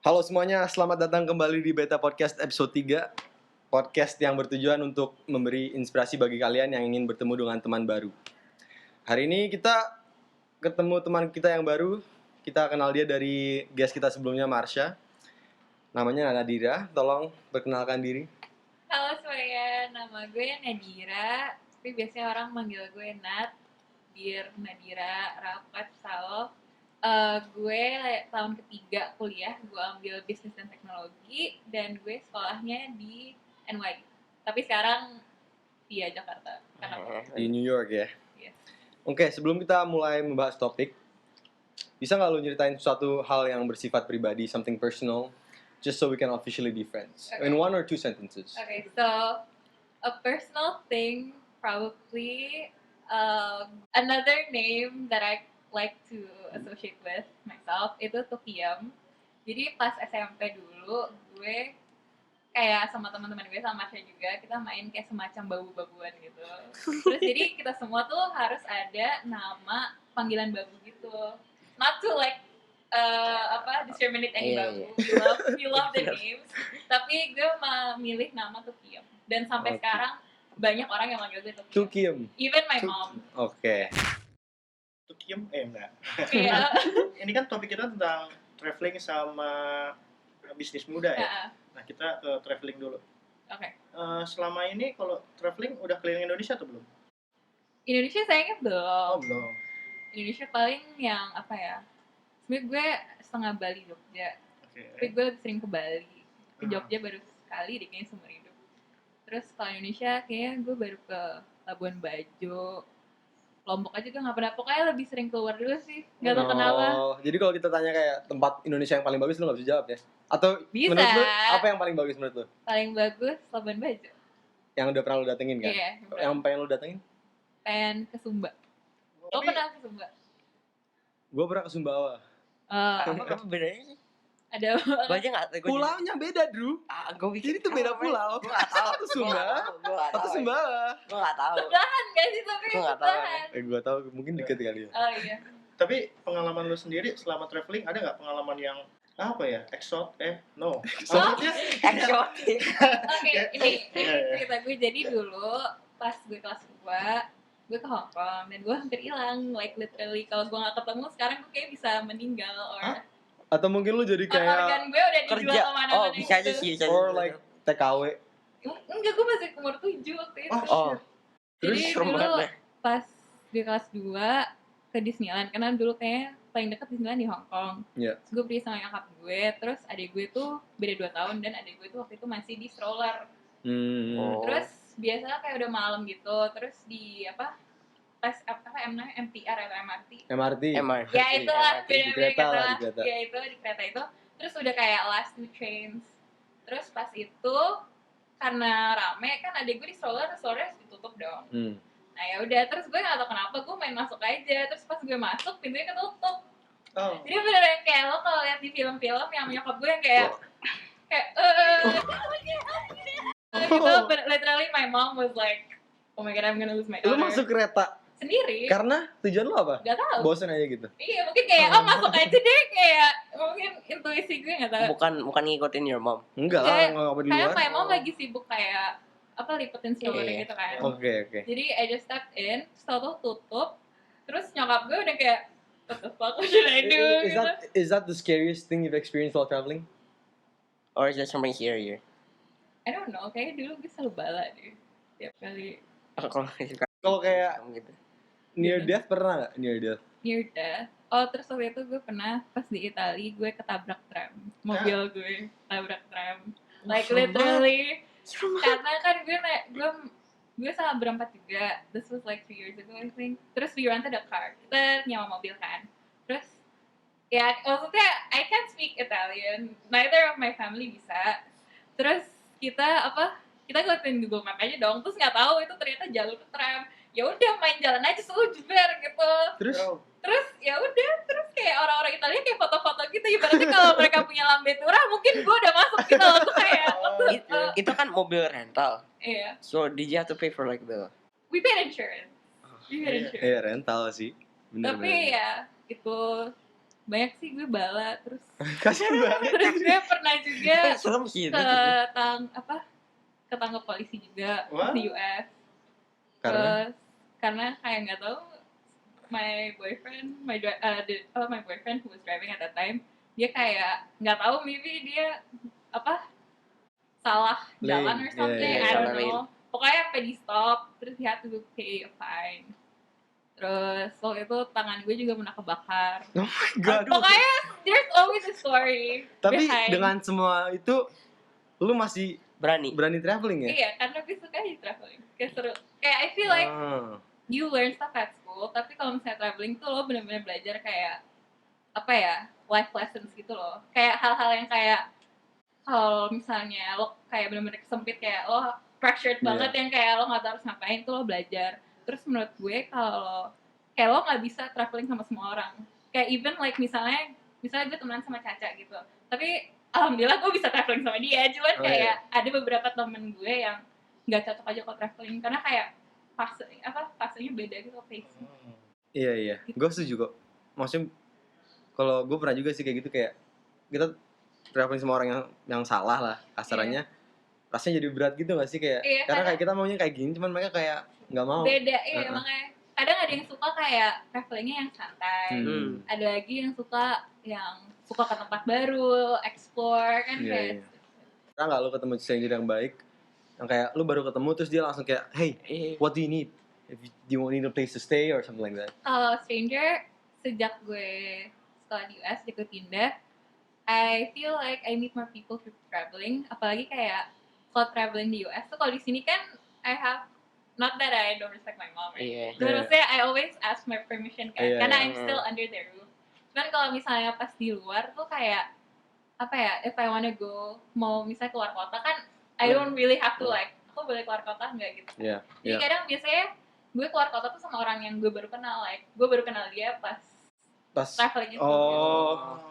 Halo semuanya, selamat datang kembali di Beta Podcast episode 3. Podcast yang bertujuan untuk memberi inspirasi bagi kalian yang ingin bertemu dengan teman baru. Hari ini kita ketemu teman kita yang baru. Kita kenal dia dari guest kita sebelumnya, Marsha. Namanya Nadira, tolong perkenalkan diri. Halo semuanya, nama gue Nadira. Tapi biasanya orang manggil gue Nat, Dir, Nadira, Rapat, Salo. Gue tahun ketiga kuliah, gue ambil bisnis dan teknologi, dan gue sekolahnya di NYU. Tapi sekarang di Jakarta. Di New York ya. Yes. Oke, sebelum kita mulai membahas topik, bisa nggak lu nyeritain suatu hal yang bersifat pribadi, something personal, just so we can officially be friends, Okay. in 1 or 2 sentences. Okay, so a personal thing, probably another name that I like to associate with myself itu Tukiam. Jadi pas SMP dulu gue kayak sama teman-teman gue sama Marsha juga kita main kayak semacam babu-babuan gitu. Terus jadi kita semua tuh harus ada nama panggilan babu gitu. Not to like discriminate any babu. You love the names. Tapi gue memilih nama Tukiam. Dan sampai Okay. sekarang banyak orang yang manggil gue Tukiam. Tukiem. Even my mom. Oke. Tukiem enggak. Iya. Ini kan topik kita tentang traveling sama bisnis muda ya. Nah, kita ke traveling dulu. Oke. Selama ini kalau traveling udah keliling Indonesia atau belum? Indonesia sayangnya belum. Belum. Indonesia paling yang apa ya? Sebenarnya gue setengah Bali Jogja. Oke. Tapi gue lebih sering ke Bali. Ke Jogja baru sekali deh kayaknya seumur hidup. Terus kalau Indonesia kayaknya gue baru ke Labuan Bajo. Lombok aja gue nggak pernah. Pokoknya lebih sering keluar dulu sih. Nggak tahu kenapa. Jadi kalau kita tanya kayak tempat Indonesia yang paling bagus, lu nggak bisa jawab ya? Atau Bisa. menurut lu apa yang paling bagus menurut lu? Paling bagus Labuan Bajo. Yang udah pernah lu datengin kan? Iya. Yang pengen lu datengin? Pengen ke Sumba. Lo Tapi pernah ke Sumba? Gue pernah ke Sumbawa. Apa bedanya sih? Ada Gue aja nggak tahu. Pulaunya beda, Drew. Gue pikir Jadi itu beda pulau. Gue nggak tahu. Satu Sumba, satu Sumbawa. Gue nggak tahu. sebelahan gak sih tapi Gue nggak tahu. sebelahan. Gue tahu mungkin deket kali ya. Oh iya. Tapi pengalaman lu sendiri selama traveling ada nggak pengalaman yang apa ya? Maksudnya Eksotik. Oke, ini Iya. cerita gue. Jadi dulu pas gue kelas 2 gue ke Hong Kong dan gue hampir hilang, like literally kalau gue nggak ketemu sekarang gue kayak bisa meninggal or Atau mungkin lu jadi organ kayak gue udah dijual Kerja. kemana-mana Oh bisa aja gitu. sih. Bisa or aja. like TKW. Enggak, gue masih umur 7 waktu itu. Oh. Jadi Terus serem dulu banget deh. pas gue kelas 2 ke Disneyland karena dulu kayaknya paling dekat Disneyland di Hong Kong. Iya. Terus gue pergi sama nyokap gue, terus adik gue tuh beda 2 tahun dan adik gue tuh waktu itu masih di stroller. Oh. Terus biasanya kayak udah malam gitu, terus di tes MTR atau MRT. MRT. Ya itu lah, Di kereta lah, di kereta. Ya itu di kereta itu. Terus udah kayak last 2 trains. Terus pas itu karena rame kan adik gue di stroller harus ditutup dong. Nah ya udah, terus gue nggak tahu kenapa gue main masuk aja. Terus pas gue masuk pintunya ketutup. Oh. Jadi bener kayak lo kalau lihat di film-film yang nyokap gue yang kayak gitu, literally my mom was like, oh my god, I'm gonna lose my Lu daughter. masuk kereta Sendiri. karena tujuan lu apa? Gak tau. Bosen aja gitu. Iya mungkin kayak masuk aja deh, kayak mungkin intuisi gue nggak tahu. Bukan ngikutin your mom. Enggak lah, Kayak- enggak apa di Karena luar. my mom lagi sibuk kayak lipetin stroller Iya. gitu kan. Oke. Jadi I just stepped in, setelah tutup, terus nyokap gue udah kayak what the fuck, what should I do? Gitu. Is that the scariest thing you've experienced while traveling? Or is there something here? I don't know, kayaknya dulu gue selalu bala deh tiap kali Kalau kayak gitu. near Gitu. death pernah nggak? Near death. near death. Oh terus waktu itu gue pernah pas di Itali gue ketabrak tram, mobil gue tabrak tram, like serem literally. Karena kan gue sama berempat juga. This was like 2 years ago I think. Terus we rented a car, kita nyewa mobil kan. Terus ya maksudnya I can't speak Italian, neither of my family bisa. Terus kita ngeliatin Google Map aja dong, terus nggak tahu itu ternyata jalur tram. Ya udah main jalan aja selalu jeber gitu. Terus Terus ya udah, terus kayak orang-orang Italia kayak foto-foto gitu. Ibaratnya kalau mereka punya lambe turah mungkin gue udah masuk gitu loh. Tuh kayak Itu kan mobil rental. iya. So did you have to pay for like the? We paid insurance. We paid Iya. insurance. rental sih. Bener, Tapi ya itu banyak sih gue bala terus Kasian banget. terus gue pernah juga Serem sih itu. ketangkep polisi juga Wah. di US. Karena Terus karena kayak nggak tahu my boyfriend who was driving at that time, dia kayak nggak tahu maybe dia salah jalan or something, yeah, I don't salah lane. know. Pokoknya sampai di stop, terus he had to pay a fine. Terus waktu itu tangan gue juga pernah kebakar. oh my god. Pokoknya there's always a story Tapi behind. dengan semua itu lu masih Berani traveling ya? Iya, karena gue suka aja traveling. Kayak seru. Kayak I feel like Ah. you learn stuff at school, tapi kalau misalnya traveling tuh lo benar-benar belajar kayak life lessons gitu loh. Kayak hal-hal yang kayak kalau misalnya lo kayak benar-benar sempit, kayak lo pressured banget yang kayak lo nggak tahu harus ngapain, tuh lo belajar. Terus menurut gue kalau kayak lo nggak bisa traveling sama semua orang. Kayak even like misalnya gue temenan sama Caca gitu, tapi alhamdulillah gue bisa traveling sama dia. Cuman kayak ada beberapa temen gue yang nggak cocok aja kalau traveling karena kayak fasenya beda gitu pace. Iya. Gue setuju kok. Maksudnya kalau gue pernah juga sih kayak gitu, kayak kita traveling sama orang yang salah lah kasarannya. Rasanya jadi berat gitu gak sih kayak karena kayak kita maunya kayak gini, cuman mereka kayak nggak mau. Beda, makanya kadang ada yang suka kayak travelingnya yang santai, ada lagi yang suka ke tempat baru, explore kan kayak. Pernah nggak lo ketemu stranger yang baik, yang kayak lo baru ketemu terus dia langsung kayak, hey, what do you need? Do you need a place to stay or something like that? Kalau stranger, sejak gue sekolah di US, ikut pindah, I feel like I meet more people through traveling. Apalagi kayak kalau traveling di US tuh, kalau di sini kan I have, not that I don't respect my mom, right? Maksudnya I always ask my permission kan, karena I'm still under their roof. Cuman kalau misalnya pas di luar tuh kayak if I wanna go, mau misalnya keluar kota kan, I don't really have to like, aku boleh keluar kota nggak gitu. Jadi kadang biasanya gue keluar kota tuh sama orang yang gue baru kenal, like gue baru kenal dia pas traveling itu.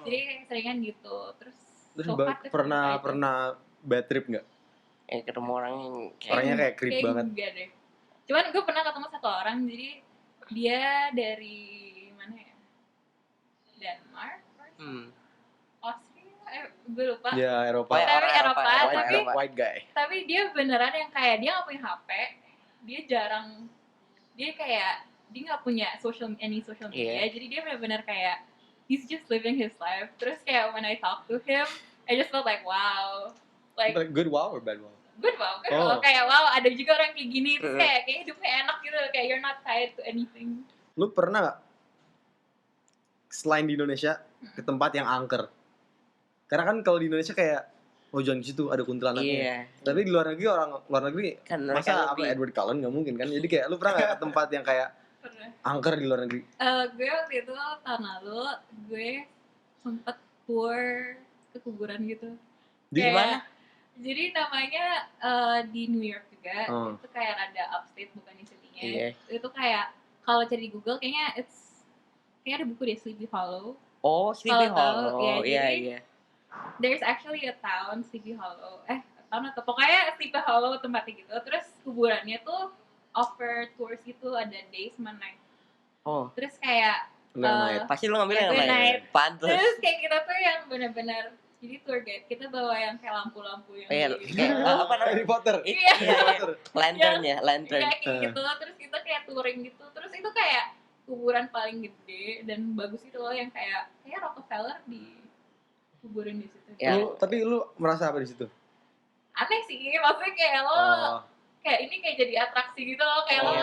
Jadi kayak seringan gitu. Terus pernah bad trip nggak? Ketemu orang yang orangnya kayak creep banget. Enggak deh. Cuman gue pernah ketemu satu orang, jadi dia dari mana ya? Denmark? Austria? Gue lupa. Ya, Eropa. Tapi white guy. Tapi dia beneran yang kayak dia nggak punya HP, dia nggak punya social media, jadi dia benar-benar kayak he's just living his life. Terus kayak when I talk to him, I just felt like wow, like good wow or bad wow? Good wow. Kayak wow, ada juga orang kayak gini. Terus kayak hidupnya enak gitu, kayak you're not tied to anything. Lu pernah nggak selain di Indonesia ke tempat yang angker? Karena kan kalau di Indonesia kayak jangan di situ ada kuntilanaknya. Tapi di luar negeri kan masa Edward Cullen nggak mungkin kan? Jadi kayak lu pernah nggak ke tempat yang kayak angker di luar negeri? Gue waktu itu tahun lalu gue sempet tour ke kuburan gitu. Di mana? Jadi namanya di New York juga. Itu kayak ada upstate, bukan di city-nya. Itu kayak kalau cari di Google kayaknya ada buku deh, Sleepy Hollow. Oh, Sleepy Hollow. Iya. There's actually a town, Sleepy Hollow. Pokoknya Sleepy Hollow tempatnya gitu. Terus kuburannya tuh offer tours gitu, ada day sama night. Terus kayak pasti lu ngambil yang night. Pantes. Terus kayak kita tuh yang benar-benar jadi tour guide, kita bawa yang kayak lampu-lampu yang apa namanya? Harry Potter. Iya. Lantern. Iya, kayak gitu. Terus kita kayak touring gitu. Terus itu kayak kuburan paling gede dan bagus itu loh, yang kayak Rockefeller di kuburan di situ. Tapi lu merasa apa di situ? Aneh sih, maksudnya kayak lo kayak ini kayak jadi atraksi gitu loh, kayak lo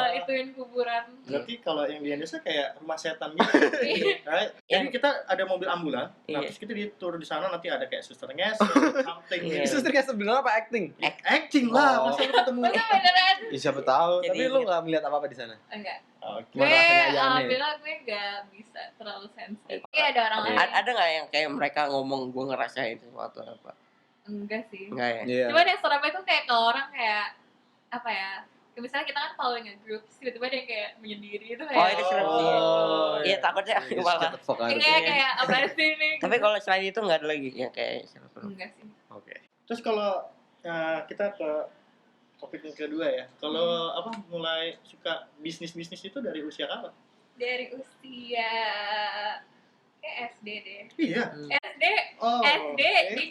ituin kuburan. Berarti kalau yang di Indonesia kayak rumah setan gitu. Right? Jadi kita ada mobil ambulan, terus kita di tour di sana, nanti ada kayak suster ngesot, something. Suster ngesot beneran apa acting? Acting lah, masa lu ketemu. Beneran. Siapa tahu, tapi lu nggak melihat apa-apa di sana? Enggak. Alhamdulillah gue nggak bisa terlalu sensitif. Ada orang lain. Ada nggak yang kayak mereka ngomong gue ngerasain sesuatu apa? Enggak sih. Enggak ya? Cuman yang serem itu kayak kalau orang kayak kayak misalnya kita kan following a group, tiba-tiba dia kayak menyendiri itu kayak itu serem sih. Iya, takutnya malah. Kayak apa sih ini? Tapi kalau selain itu nggak ada lagi yang kayak serem. Enggak sih. Oke. Terus kalau kita ke topik yang kedua ya, kalau mulai suka bisnis itu dari usia kapan? Dari usia SD deh. Iya. SD Oh. SD oke. jadi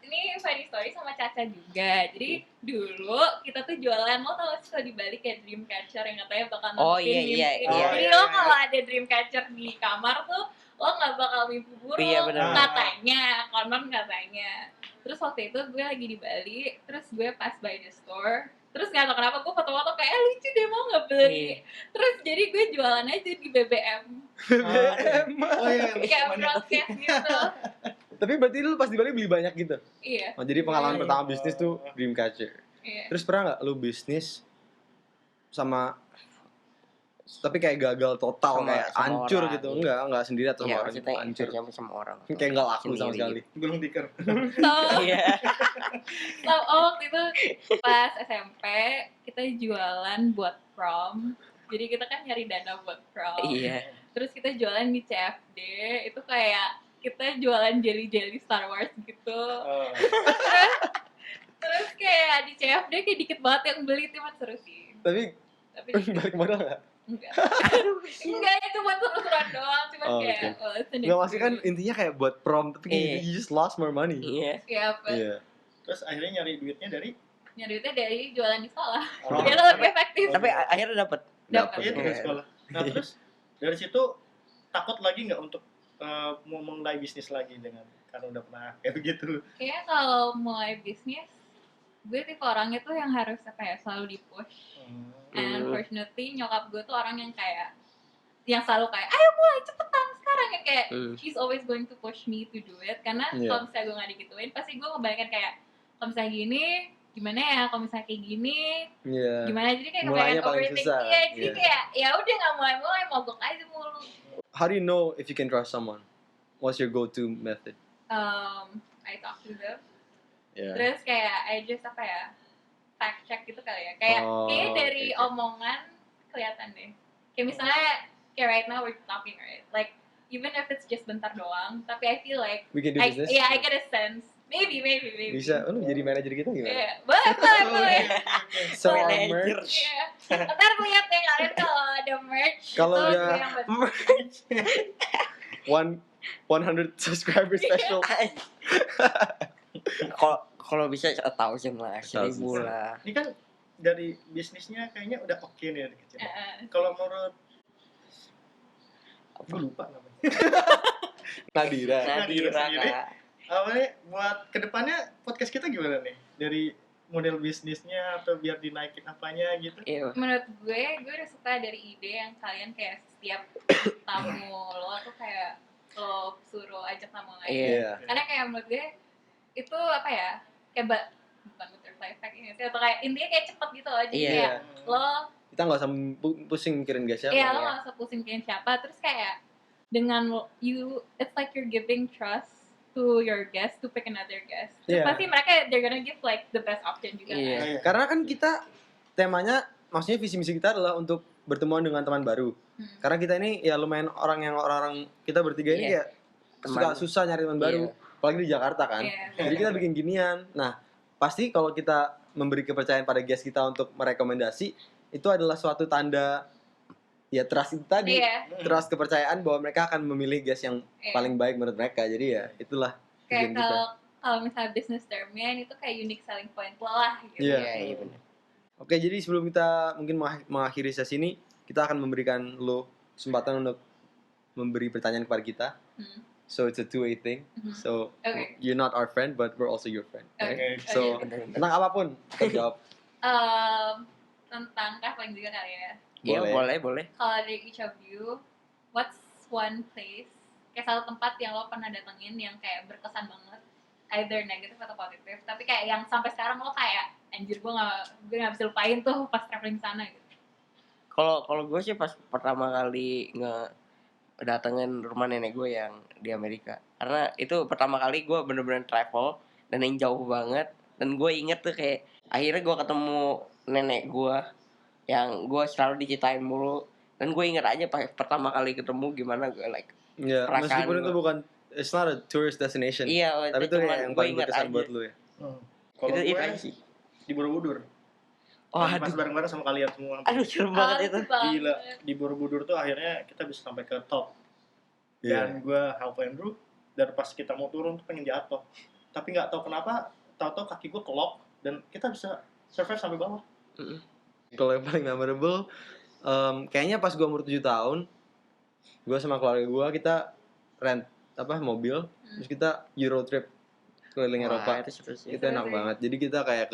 ini funny story sama Caca juga. Jadi dulu kita tuh jualan, lo tau gak sih kalau di Bali kayak Dreamcatcher yang katanya bakal Oh, nanggepin iya, mimpi. iya. Jadi Iya, lo iya, kalau iya. ada Dreamcatcher di kamar tuh lo nggak bakal mimpi buruk, Iya, benar. katanya, konon katanya. Terus waktu itu gue lagi di Bali, terus gue pas by the store, terus nggak tau kenapa gue foto-foto kayak lucu deh, mau nggak beli. Iya. Terus jadi gue jualan aja di BBM, Oh iya. kayak Banyak. broadcast gitu. Tapi berarti lu pas di Bali beli banyak gitu. Iya, Oh, jadi pengalaman Iya. pertama bisnis tuh Dreamcatcher. iya. Terus pernah nggak lu bisnis sama tapi kayak gagal total, Sama- kayak sama hancur orang, gitu? iya. Enggak sendiri atau sama Iya, orang, maksudnya hancur. sama orang. Kayak nggak laku sama Sendiri. sekali. Gulung tikar. So, Iya. waktu itu pas SMP kita jualan buat prom. Jadi kita kan nyari dana buat prom. Iya. Terus kita jualan di CFD, itu kayak kita jualan jelly-jelly Star Wars gitu. Oh. Terus kayak di CFD kayak dikit banget yang beli, cuma seru sih. Tapi Tapi balik modal nggak? enggak. Enggak, itu buat seru-seruan doang, cuma Oh, kayak it's an Nggak, maksudnya kan experience. intinya kayak buat prom, tapi kayak Iya. you just lost more money. Iya. Iya, but Iya. Terus akhirnya nyari duitnya dari nyari duitnya dari jualan di sekolah. Oh. Biar lebih efektif. Tapi akhirnya dapat. Dapat. Iya, tinggal Iya. sekolah. Nah, terus dari situ takut lagi nggak untuk mau mulai bisnis lagi dengan karena udah pernah kayak begitu. Kayaknya kalau mulai bisnis, gue tipe orangnya tuh yang harus selalu di-push. And unfortunately nyokap gue tuh orang yang kayak yang selalu kayak ayo mulai cepetan sekarang, yang kayak she's always going to push me to do it, karena Iya. kalau misalnya gue gak digituin pasti gue ngebayangin kayak kalau misalnya gini gimana ya, kalau misalnya kayak gini Iya. gimana, jadi kayak Mulainya kebayang paling overthink. susah. Iya, jadi Iya. kayak ya udah nggak mulai mogok aja mulu. How do you know if you can trust someone? What's your go-to method? I talk to them, Yeah. terus kayak I just fact check gitu kali ya, kayak kayaknya dari oke. omongan kelihatan deh, kayak misalnya kayak right now we're talking, right, like even if it's just bentar doang, tapi I feel like We can do business. I get a sense, maybe Bisa. Lu jadi manajer kita gimana? Iya, boleh. So our Manager. merch. Iya. Ntar lihat deh kalian kalau ada merch, Kalau itu udah gue yang buat. 100 subscriber special. Kalau bisa 1,000 lah, 1,000 1,000. lah. Ini kan dari bisnisnya kayaknya udah oke nih dari kecil. Kalau menurut gue lupa namanya. Nadira. Nadira, sendiri. Kak. Apa nih buat kedepannya podcast kita gimana nih? Dari model bisnisnya atau biar dinaikin apanya gitu? Iya. Menurut gue udah suka dari ide yang kalian kayak setiap tamu lo tuh kayak lo suruh ajak tamu lain. Iya. Karena kayak menurut gue itu kayak bukan butterfly effect ini sih, atau kayak intinya kayak cepet gitu loh, jadi Iya. kayak lo Kita nggak usah pusing mikirin guys ya. iya, lo gak usah pusing mikirin siapa, terus kayak dengan it's like you're giving trust to your guest to pick another guest. Terus Iya. pasti mereka they're gonna give like the best option juga. Iya. Kan? Karena kan kita temanya, maksudnya visi misi kita adalah untuk bertemu dengan teman baru. Karena kita ini ya lumayan orang kita bertiga ini Iya. kayak suka susah nyari teman baru, apalagi di Jakarta kan. Iya. Jadi kita bikin ginian. Nah, pasti kalau kita memberi kepercayaan pada guest kita untuk merekomendasi, itu adalah suatu tanda ya trust itu tadi. Iya. Trust, kepercayaan bahwa mereka akan memilih guest yang Iya. paling baik menurut mereka. Jadi ya itulah Kayak tujuan kita. kalau misalnya business termnya itu kayak unique selling point lo lah gitu. Iya. Iya, benar. Oke, jadi sebelum kita mungkin mengakhiri sesi ini, kita akan memberikan lo kesempatan untuk memberi pertanyaan kepada kita. So it's a two-way thing. So Okay. you're not our friend, but we're also your friend. Okay. Right? So Benar-benar. tentang apapun kita jawab. Tentang traveling juga kali ya. Iya, boleh. Kalau dari each of you, what's one place, kayak satu tempat yang lo pernah datengin yang kayak berkesan banget, either negatif atau positif, tapi kayak yang sampai sekarang lo kayak anjir gue nggak bisa lupain tuh pas traveling sana gitu. Kalau gue sih pas pertama kali datengin rumah nenek gue yang di Amerika, karena itu pertama kali gue bener-bener travel dan yang jauh banget, dan gue inget tuh kayak akhirnya gue ketemu nenek gue yang gue selalu diceritain mulu, dan gue inget aja pas pertama kali ketemu gimana gue like Ya, perasaan meskipun itu gua. bukan, it's not a tourist destination. iya, Tapi itu cuman kayak yang gue paling inget berkesan aja. buat lu ya. Kalau Itu gue aja sih. di Borobudur. Oh, Pas aduh, bareng-bareng sama kalian semua. serem banget itu. Gila, di Borobudur tuh akhirnya kita bisa sampai ke top. Dan gue help Andrew, dan pas kita mau turun tuh pengen jatuh, tapi nggak tahu kenapa, tahu-tahu kaki gue kelok dan kita bisa survive sampai bawah. Kalau yang paling memorable, kayaknya pas gue umur 7 tahun, gue sama keluarga gue kita rent mobil, terus kita Euro trip keliling Eropa. Itu seru sih. Itu enak banget. Jadi kita kayak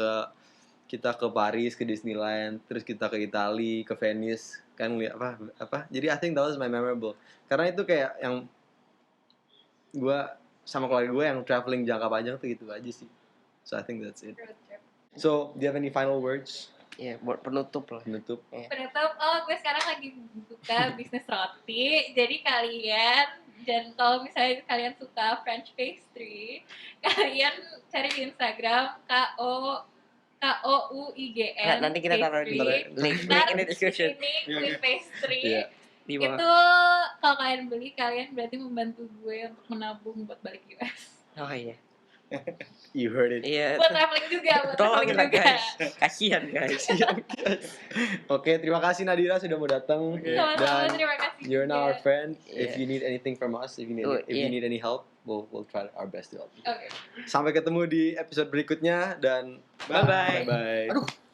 ke Paris, ke Disneyland, terus kita ke Italy, ke Venice, kan lihat apa. Jadi I think that was my memorable. Karena itu kayak yang gue sama keluarga gue yang traveling jangka panjang tuh gitu aja sih. So I think that's it. Road trip. So, do you have any final words? Iya, buat penutup lah. Penutup. Penutup, gue sekarang lagi buka bisnis roti. Jadi kalian, dan kalau misalnya kalian suka French pastry, kalian cari di Instagram KOUIGN. Nanti kita taruh di link in the description. Queen Pastry. Iya. Di bawah. Itu kalau kalian beli, kalian berarti membantu gue untuk menabung buat balik US. Oh iya. You heard it. Iya. Buat traveling juga, buat Tolongin traveling lah juga. guys. Kasihan guys. Oke, terima kasih Nadira sudah mau datang. Sama-sama, Dan terima kasih. you're now our juga. friend. If Yeah. you need anything from us, if you Yeah. need any help, we'll try our best to help you. Oke. Sampai ketemu di episode berikutnya dan Bye-bye. Bye. Aduh.